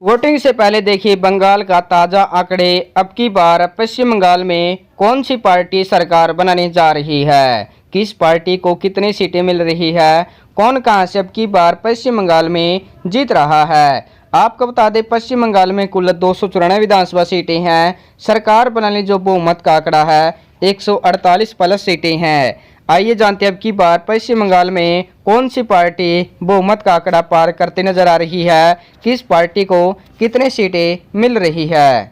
Voting से पहले देखिए बंगाल का ताज़ा आंकड़े। अब की बार पश्चिम बंगाल में कौन सी पार्टी सरकार बनाने जा रही है, किस पार्टी को कितनी सीटें मिल रही है, कौन कहां से अब की बार पश्चिम बंगाल में जीत रहा है। आपको बता दें पश्चिम बंगाल में कुल 294 विधानसभा सीटें हैं। सरकार बनाने जो बहुमत का आंकड़ा है 148 प्लस सीटें हैं। आइए जानते हैं अब की बार पश्चिम बंगाल में कौन सी पार्टी बहुमत का आंकड़ा पार करते नजर आ रही है, किस पार्टी को कितने सीटें मिल रही है।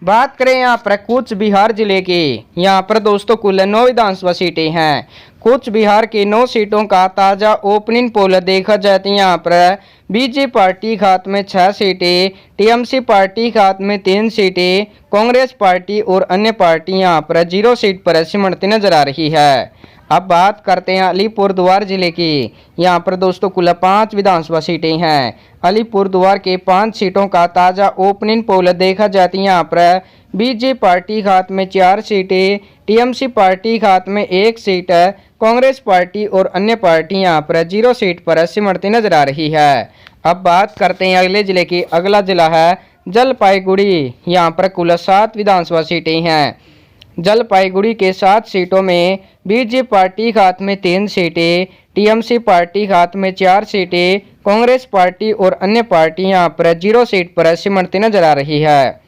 बात करें यहाँ पर कूच बिहार जिले की, यहाँ पर दोस्तों कुल 9 विधानसभा सीटें हैं। कूच बिहार की 9 सीटों का ताज़ा ओपनिंग पोल देखा जाए तो यहाँ पर बीजेपी पार्टी के हाथ में 6 सीटें, टीएमसी पार्टी के हाथ में 3 सीटें, कांग्रेस पार्टी और अन्य पार्टी यहाँ पर 0 सीट पर सिमटती नजर आ रही है। अब बात करते हैं अलीपुरद्वार जिले की, यहाँ पर दोस्तों कुल 5 विधानसभा सीटें हैं। अलीपुरद्वार के 5 सीटों का ताज़ा ओपनिंग पोल देखा जाती है यहाँ पर बीजेपी पार्टी के हाथ में 4 सीटें, टीएमसी पार्टी के हाथ में 1 सीट, कांग्रेस पार्टी और अन्य पार्टी यहाँ पर 0 सीट पर सिमटती नजर आ रही है। अब बात करते हैं अगले जिले की, अगला जिला है जलपाईगुड़ी, यहाँ पर कुल 7 विधानसभा सीटें हैं। जलपाईगुड़ी के 7 सीटों में बीजेपी पार्टी के हाथ में 3 सीटें, टीएमसी पार्टी के हाथ में 4 सीटें, कांग्रेस पार्टी और अन्य पार्टी यहाँ पर 0 सीट पर सिमटती नजर आ रही है।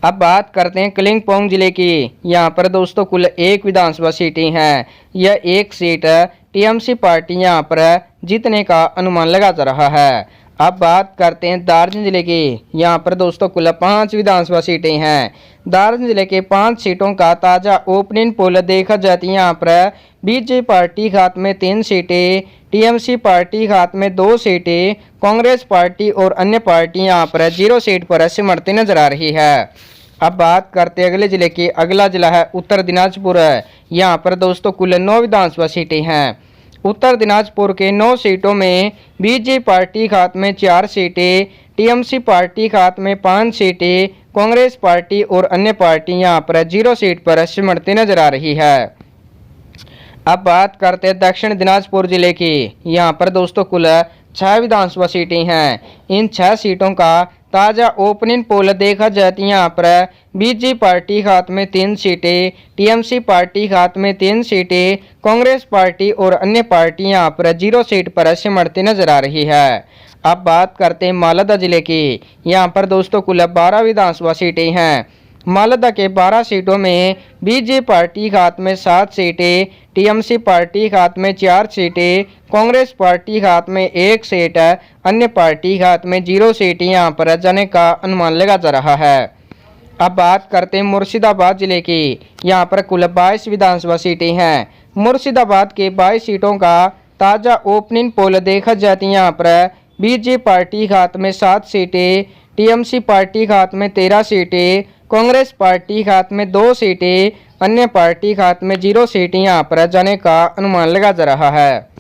अब बात करते हैं कलिंगपोंग जिले की, यहाँ पर दोस्तों कुल 1 विधानसभा सीटें हैं। यह 1 सीट टीएमसी पार्टी यहाँ पर जीतने का अनुमान लगा जा रहा है। अब बात करते हैं दार्जिलिंग जिले की, यहाँ पर दोस्तों कुल 5 विधानसभा सीटें हैं। दार्जिलिंग जिले के 5 सीटों का ताज़ा ओपनिंग पोल देखा जाती है यहाँ पर बीजेपी पार्टी के हाथ में 3 सीटें, टीएमसी पार्टी के हाथ में 2 सीटें, कांग्रेस पार्टी और अन्य पार्टी यहाँ पर 0 सीट पर सिमटती नजर आ रही है। अब बात करते हैं अगले जिले की, अगला जिला है उत्तर दिनाजपुर, यहाँ पर दोस्तों कुल 9 विधानसभा सीटें हैं। उत्तर दिनाजपुर के 9 सीटों में बीजेपी पार्टी के हाथ में 4 सीटें, टीएमसी पार्टी के हाथ में 5 सीटें, कांग्रेस पार्टी और अन्य पार्टी यहाँ पर 0 सीट पर सिमटती नजर आ रही है। अब बात करते हैं दक्षिण दिनाजपुर जिले की, यहाँ पर दोस्तों कुल 6 विधानसभा सीटें हैं। इन 6 सीटों का ताज़ा ओपनिंग पोल देखा जाती है यहाँ पर बीजेपी पार्टी के हाथ में 3 सीटें, टीएमसी पार्टी के हाथ में 3 सीटें, कांग्रेस पार्टी और अन्य पार्टी यहाँ पर 0 सीट पर सिमटती नजर आ रही है। अब बात करते हैं मालदा जिले की, यहाँ पर दोस्तों कुल 12 विधानसभा सीटें हैं। मालदा के 12 सीटों में बीजेपी पार्टी के हाथ में 7 सीटें, टीएमसी पार्टी के हाथ में 4 सीटें, कांग्रेस पार्टी के हाथ में 1 सीट, अन्य पार्टी के हाथ में 0 सीटें यहाँ पर जाने का अनुमान लगा जा रहा है। अब बात करते हैं मुर्शिदाबाद जिले की, यहाँ पर कुल 22 विधानसभा सीटें हैं। मुर्शिदाबाद के 22 सीटों का ताज़ा ओपनिंग पोल देखा जाती है यहाँ पर बीजेपी पार्टी के हाथ में 7 सीटें, टीएमसी पार्टी के हाथ में 13 सीटें, कांग्रेस पार्टी के हाथ में 2 सीटें, अन्य पार्टी के हाथ में 0 सीटें यहाँ पर जाने का अनुमान लगा जा रहा है।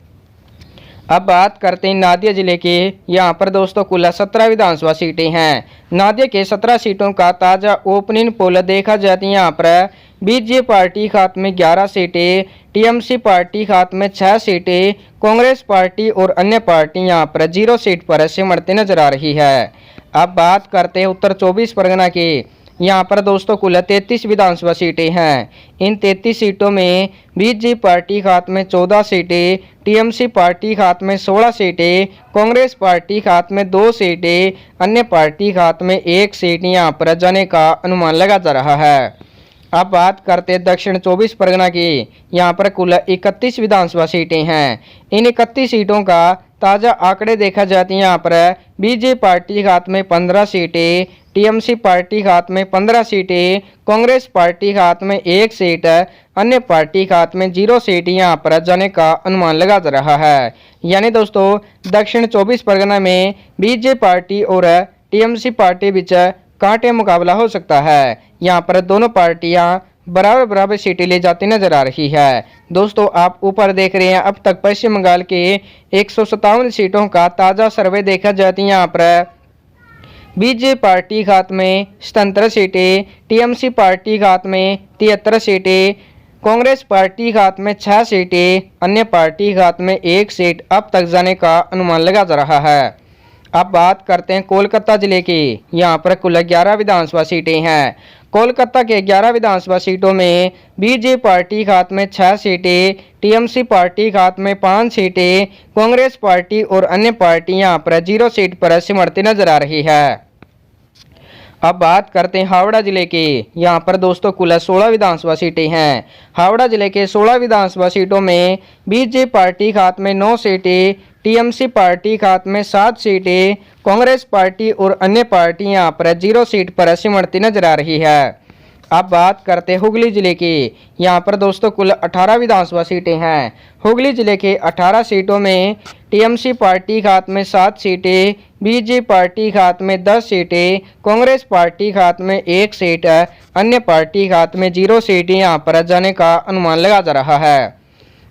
अब बात करते हैं नादिया जिले के, यहाँ पर दोस्तों कुल 17 विधानसभा सीटें हैं। नादिया के 17 सीटों का ताज़ा ओपनिंग पोल देखा जाती है यहाँ पर बीजेपी पार्टी के हाथ में 11 सीटें, टीएमसी पार्टी के हाथ में 6 सीटें, कांग्रेस पार्टी और अन्य पार्टी यहाँ पर 0 सीट पर सिमटती नजर आ रही है। अब बात करते हैं उत्तर 24 परगना की, यहाँ पर दोस्तों कुल 33 विधानसभा सीटें हैं। इन 33 सीटों में बीजेपी पार्टी के हाथ में 14 सीटें, टीएमसी पार्टी के हाथ में 16 सीटें, कांग्रेस पार्टी के हाथ में 2 सीटें, अन्य पार्टी के हाथ में 1 सीट यहाँ पर जाने का अनुमान लगा जा रहा है। अब बात करते हैं दक्षिण 24 परगना की, यहाँ पर कुल 31 विधानसभा सीटें हैं। इन 31 सीटों का ताज़ा आंकड़े देखा जाती है यहाँ पर बीजेपी पार्टी के हाथ में 15 सीटें, टीएमसी पार्टी के हाथ में 15 सीटें, कांग्रेस पार्टी के हाथ में 1 सीट, अन्य पार्टी के हाथ में 0 सीट यहाँ पर जाने का अनुमान लगा जा रहा है। यानी दोस्तों दक्षिण 24 परगना में बीजेपी पार्टी और टीएमसी पार्टी बीच कांटे मुकाबला हो सकता है। यहाँ पर दोनों पार्टियां बराबर बराबर सीटें ले जाती नजर आ रही है। दोस्तों आप ऊपर देख रहे हैं अब तक पश्चिम बंगाल के 157 सीटों का ताज़ा सर्वे देखा जाती है। यहाँ पर बीजेपी पार्टी के हाथ में 77 सीटें, टीएमसी पार्टी के हाथ में 73 सीटें, कांग्रेस पार्टी के हाथ में 6 सीटें, अन्य पार्टी के हाथ में 1 सीट अब तक जाने का अनुमान लगा जा रहा है। अब बात करते हैं कोलकाता जिले की। यहाँ पर कुल 11 विधानसभा सीटें हैं। कोलकाता के 11 विधानसभा सीटों में बीजेपी पार्टी के हाथ में 6 सीटें, टीएमसी पार्टी के हाथ में 5 सीटें, कांग्रेस पार्टी और अन्य पार्टी यहाँ पर 0 सीट पर सिमटती नजर आ रही है। अब बात करते हैं हावड़ा जिले की। यहाँ पर दोस्तों कुल 16 विधानसभा सीटें हैं। हावड़ा जिले के 16 विधानसभा सीटों में बीजेपी पार्टी के हाथ में 9 सीटें, टीएमसी पार्टी के हाथ में 7 सीटें, कांग्रेस पार्टी और अन्य पार्टी यहाँ पर 0 सीट पर सिमटती नजर आ रही है। अब बात करते हैं हुगली जिले की। यहाँ पर दोस्तों कुल 18 विधानसभा सीटें हैं। हुगली जिले के 18 सीटों में टीएमसी पार्टी के हाथ में 7 सीटें, बीजेपी पार्टी के हाथ में 10 सीटें, कांग्रेस पार्टी के हाथ में 1 सीट, अन्य पार्टी के हाथ में 0 सीटें यहाँ पर जाने का अनुमान लगा जा रहा है।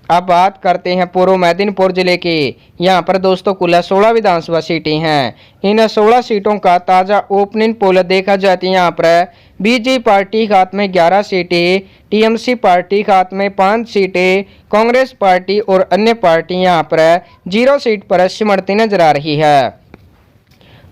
अब बात करते हैं पूर्व मेदिनीपुर जिले की। यहाँ पर दोस्तों कुल 16 विधानसभा सीटें हैं। इन 16 सीटों का ताज़ा ओपनिंग पोल देखा जाती है। यहाँ पर बीजेपी पार्टी के हाथ में 11 सीटें, टीएमसी पार्टी के हाथ में 5 सीटें, कांग्रेस पार्टी और अन्य पार्टी यहाँ पर 0 सीट पर सिमटती नजर आ रही है।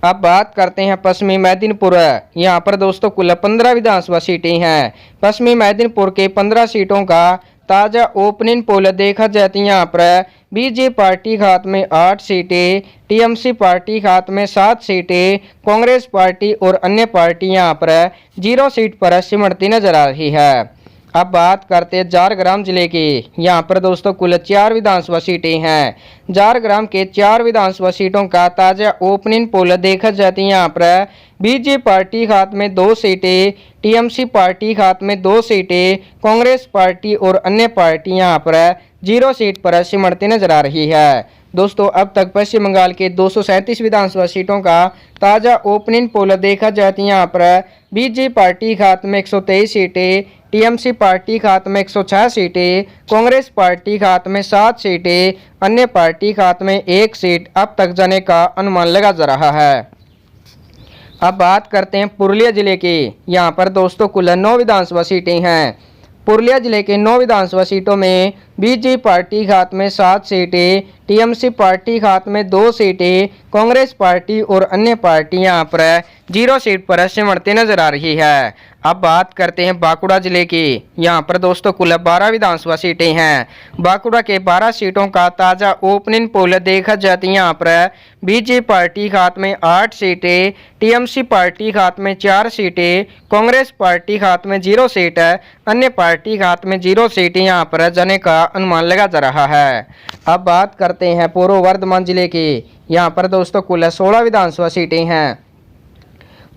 अब बात करते हैं पश्चिमी मेदिनीपुर। यहाँ पर दोस्तों कुल 15 विधानसभा सीटें हैं। पश्चिमी मेदिनीपुर के 15 सीटों का ताज़ा ओपनिंग पोल देखा जाती है। यहाँ पर बीजेपी पार्टी के हाथ में 8 सीटें, टीएमसी पार्टी के हाथ में 7 सीटें, कांग्रेस पार्टी और अन्य पार्टी यहाँ पर 0 सीट पर सिमटती नजर आ रही है। अब बात करते हैं झारग्राम जिले की। यहाँ पर दोस्तों कुल 4 विधानसभा सीटें हैं। झारग्राम के 4 विधानसभा सीटों का ताज़ा ओपनिंग पोल देखा जाती है। यहाँ पर बीजेपी पार्टी के हाथ में 2 सीटें, टीएमसी पार्टी के हाथ में 2 सीटें, कांग्रेस पार्टी और अन्य पार्टी यहाँ पर 0 सीट पर सिमटती नजर आ रही है। दोस्तों अब तक पश्चिम बंगाल के 237 विधानसभा सीटों का ताज़ा ओपनिंग पोल देखा जाती है। यहाँ पर बीजेपी पार्टी के हाथ में 123 सीटें, टीएमसी पार्टी के हाथ में 106 सीटें, कांग्रेस पार्टी के हाथ में 7 सीटें, अन्य पार्टी के हाथ में 1 सीट अब तक जाने का अनुमान लगा जा रहा है। अब बात करते हैं पुरुलिया जिले की। यहाँ पर दोस्तों कुल 9 विधानसभा सीटें हैं। पुरुलिया जिले के 9 विधानसभा सीटों में बीजेपी पार्टी के हाथ में 7 सीटें, टीएमसी पार्टी के हाथ में 2 सीटें, कांग्रेस पार्टी और अन्य पार्टी यहाँ पर 0 सीट पर सिमटती नजर आ रही है। अब बात करते हैं बांकुड़ा जिले की। यहाँ पर दोस्तों कुल 12 विधानसभा सीटें हैं। बांकुड़ा के 12 सीटों का ताज़ा ओपनिंग पोल देखा जाती है। यहाँ पर बीजेपी पार्टी के हाथ में 8 सीटें, टीएमसी पार्टी के हाथ में 4 सीटें, कांग्रेस पार्टी के हाथ में 0 सीट, अन्य पार्टी के हाथ में 0 सीटें यहाँ पर जाने का अनुमान लगा जा रहा है। अब बात करते हैं पूर्व वर्धमान जिले की। यहाँ पर दोस्तों कुल 16 विधानसभा सीटें हैं।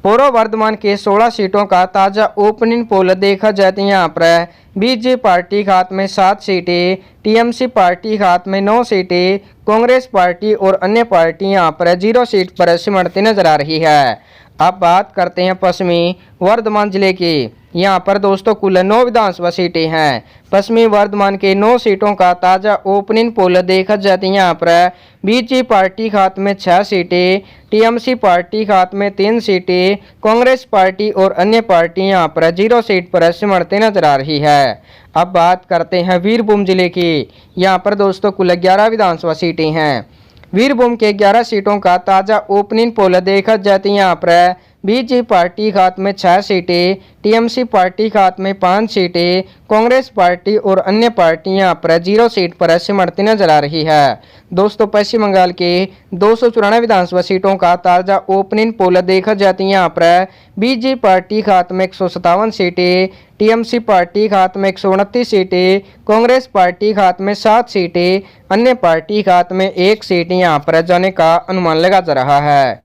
पूर्व वर्धमान के 16 सीटों का ताज़ा ओपनिंग पोल देखा जाती है। यहाँ पर बीजेपी पार्टी के हाथ में 7 सीटें, टीएमसी पार्टी के हाथ में 9 सीटें, कांग्रेस पार्टी और अन्य पार्टी यहाँ पर 0 सीट पर सिमटती नजर आ रही है। अब बात करते हैं पश्चिमी वर्धमान जिले की। यहाँ पर दोस्तों कुल 9 विधानसभा सीटें हैं। पश्चिमी वर्धमान के 9 सीटों का ताज़ा ओपनिंग पोल देखा जाती है। यहाँ पर बीजेपी पार्टी के हाथ में 6 सीटें, टीएमसी पार्टी के हाथ में 3 सीटें, कांग्रेस पार्टी और अन्य पार्टी यहाँ पर 0 सीट पर सिमटती नजर आ रही है। अब बात करते हैं वीरभूम जिले की। यहाँ पर दोस्तों कुल 11 विधानसभा सीटें हैं। वीरभूम के 11 सीटों का ताज़ा ओपनिंग पोल देखा जाती है। यहाँ पर बीजेपी पार्टी के हाथ में 6 सीटें, टीएमसी पार्टी के हाथ में 5 सीटें, कांग्रेस पार्टी और अन्य पार्टी यहाँ पर 0 सीट पर सिमटती नजर आ रही है। दोस्तों पश्चिम बंगाल के 294 विधानसभा सीटों का ताज़ा ओपनिंग पोल देखा जाती है। यहाँ पर बीजेपी पार्टी के हाथ में 157 सीटें, टीएमसी पार्टी के हाथ में 129 सीटें, कांग्रेस पार्टी के हाथ में 7 सीटें, अन्य पार्टी के हाथ में 1 सीट यहाँ पर जाने का अनुमान लगा जा रहा है।